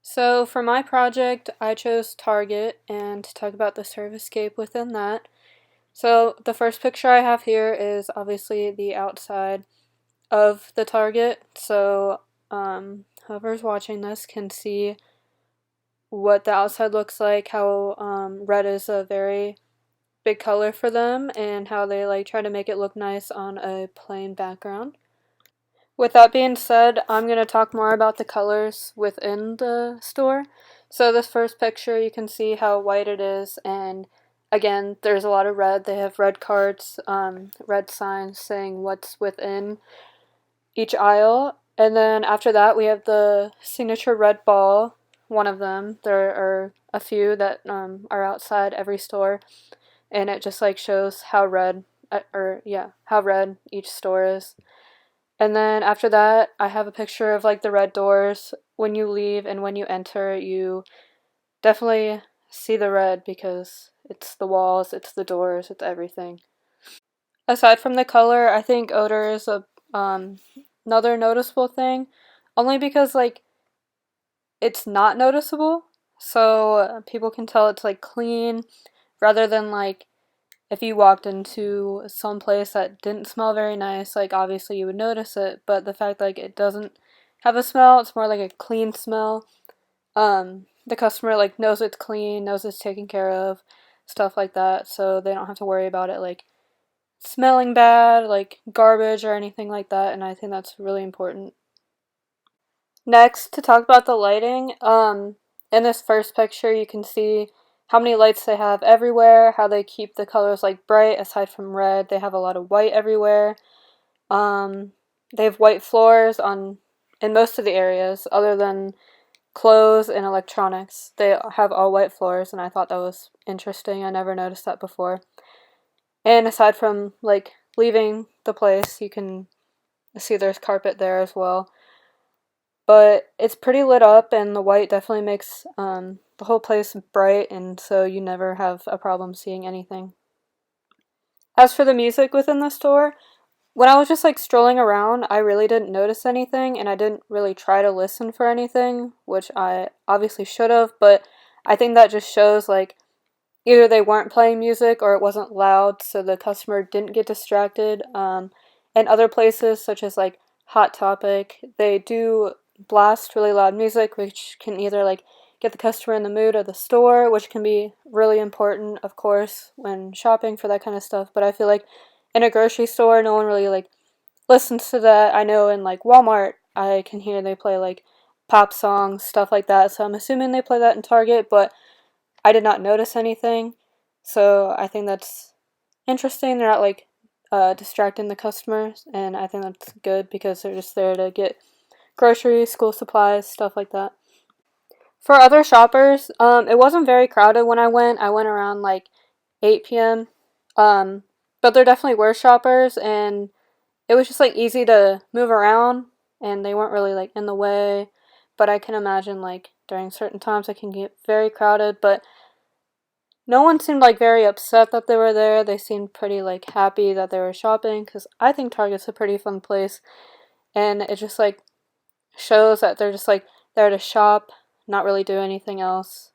So for my project, I chose Target and to talk about the Servicescape within that. So the first picture I have here is obviously the outside of the Target. So whoever's watching this can see what the outside looks like, how red is a very big color for them, and how they like try to make it look nice on a plain background. With that being said, I'm going to talk more about the colors within the store. So this first picture, you can see how white it is, and again, there's a lot of red. They have red cards, red signs saying what's within each aisle. And then after that, we have the signature red ball, one of them. There are a few that are outside every store, and it just like shows how red, how red each store is. And then after that, I have a picture of like the red doors. When you leave and when you enter, you definitely see the red because it's the walls, it's the doors, it's everything. Aside from the color, I think odor is a um another noticeable thing, only because like it's not noticeable, so people can tell it's like clean rather than like if you walked into some place that didn't smell very nice, like obviously you would notice it, but the fact like it doesn't have a smell, it's more like a clean smell. The customer like knows it's clean, knows it's taken care of, stuff like that, so they don't have to worry about it like smelling bad, like garbage or anything like that, and I think that's really important. Next, to talk about the lighting, in this first picture you can see how many lights they have everywhere, how they keep the colors like bright aside from red. They have a lot of white everywhere. Um, they have white floors on in most of the areas other than clothes and electronics. They have all white floors, and I thought that was interesting. I never noticed that before. And aside from like leaving the place, you can see there's carpet there as well. But it's pretty lit up, and the white definitely makes the whole place bright, and so you never have a problem seeing anything. As for the music within the store, when I was just like strolling around, I really didn't notice anything, and I didn't really try to listen for anything, which I obviously should have, but I think that just shows like either they weren't playing music or it wasn't loud, so the customer didn't get distracted. And other places, such as like Hot Topic, they do blast really loud music, which can either like get the customer in the mood of the store, which can be really important, of course, when shopping for that kind of stuff. But I feel like in a grocery store, no one really like listens to that. I know in like Walmart, I can hear they play like pop songs, stuff like that. So I'm assuming they play that in Target, but I did not notice anything, so I think that's interesting. They're not like distracting the customers, and I think that's good because they're just there to get groceries, school supplies, stuff like that. For other shoppers, it wasn't very crowded when I went. I went around like 8 p.m. But there definitely were shoppers, and it was just like easy to move around, and they weren't really like in the way. But I can imagine like during certain times it can get very crowded, but no one seemed like very upset that they were there. They seemed pretty like happy that they were shopping because I think Target's a pretty fun place, and it just like shows that they're just like there to shop, not really do anything else.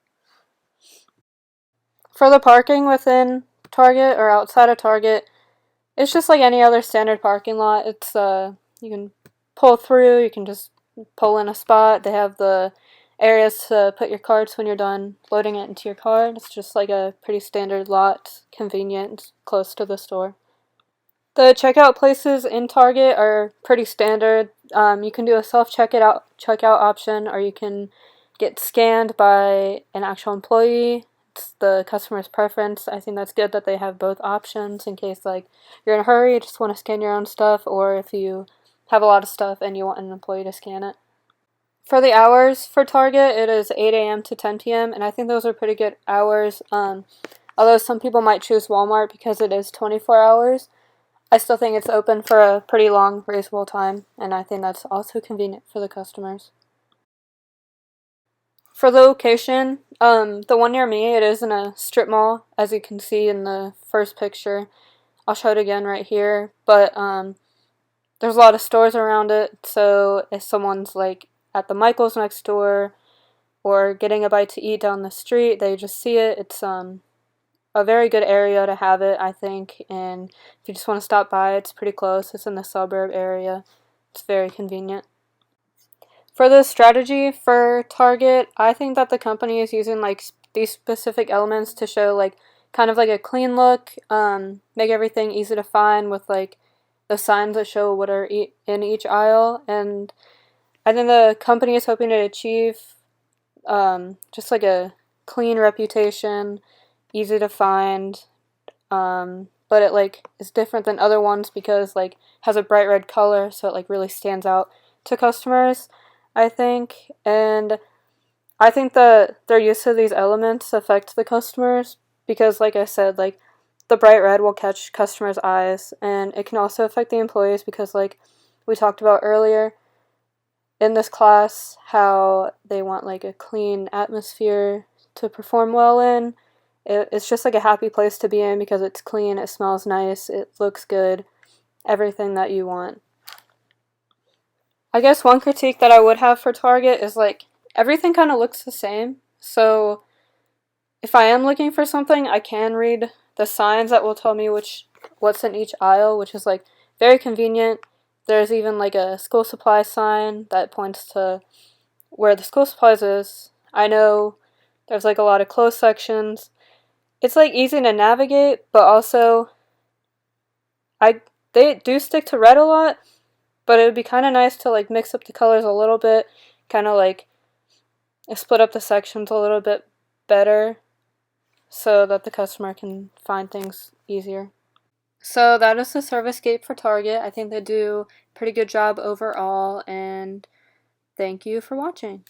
For the parking within Target or outside of Target, it's just like any other standard parking lot. It's you can pull through, you can just pull in a spot. They have the areas to put your carts when you're done loading it into your car. It's just like a pretty standard lot, convenient, close to the store. The checkout places in Target are pretty standard. You can do a self checkout option, or you can get scanned by an actual employee. It's the customer's preference. I think that's good that they have both options in case like you're in a hurry, you just want to scan your own stuff, or if you have a lot of stuff and you want an employee to scan it. For the hours for Target, it is 8 a.m. to 10 p.m., and I think those are pretty good hours. Although some people might choose Walmart because it is 24 hours, I still think it's open for a pretty long, reasonable time, and I think that's also convenient for the customers. For the location, the one near me, it is in a strip mall, as you can see in the first picture. I'll show it again right here, but there's a lot of stores around it, so if someone's like at the Michaels next door, or getting a bite to eat down the street. They just see it. It's a very good area to have it, I think, and if you just want to stop by, it's pretty close. It's in the suburb area. It's very convenient. For the strategy for Target, I think that the company is using like these specific elements to show like kind of like a clean look, make everything easy to find with like the signs that show what are in each aisle, and I think the company is hoping to achieve just like a clean reputation, easy to find, but it like is different than other ones because like has a bright red color, so it like really stands out to customers, I think. And I think that their use of these elements affect the customers because, like I said, like the bright red will catch customers' eyes, and it can also affect the employees because, like we talked about earlier in this class, how they want like a clean atmosphere to perform well in. It's just like a happy place to be in because it's clean, it smells nice, it looks good, everything that you want. I guess one critique that I would have for Target is like everything kind of looks the same. So if I am looking for something, I can read the signs that will tell me what's in each aisle, which is like very convenient. There's even like a school supplies sign that points to where the school supplies is. I know there's like a lot of clothes sections. It's like easy to navigate, but also they do stick to red a lot, but it would be kind of nice to like mix up the colors a little bit, kind of like split up the sections a little bit better so that the customer can find things easier. So that is the Servicescape for Target. I think they do a pretty good job overall, and thank you for watching.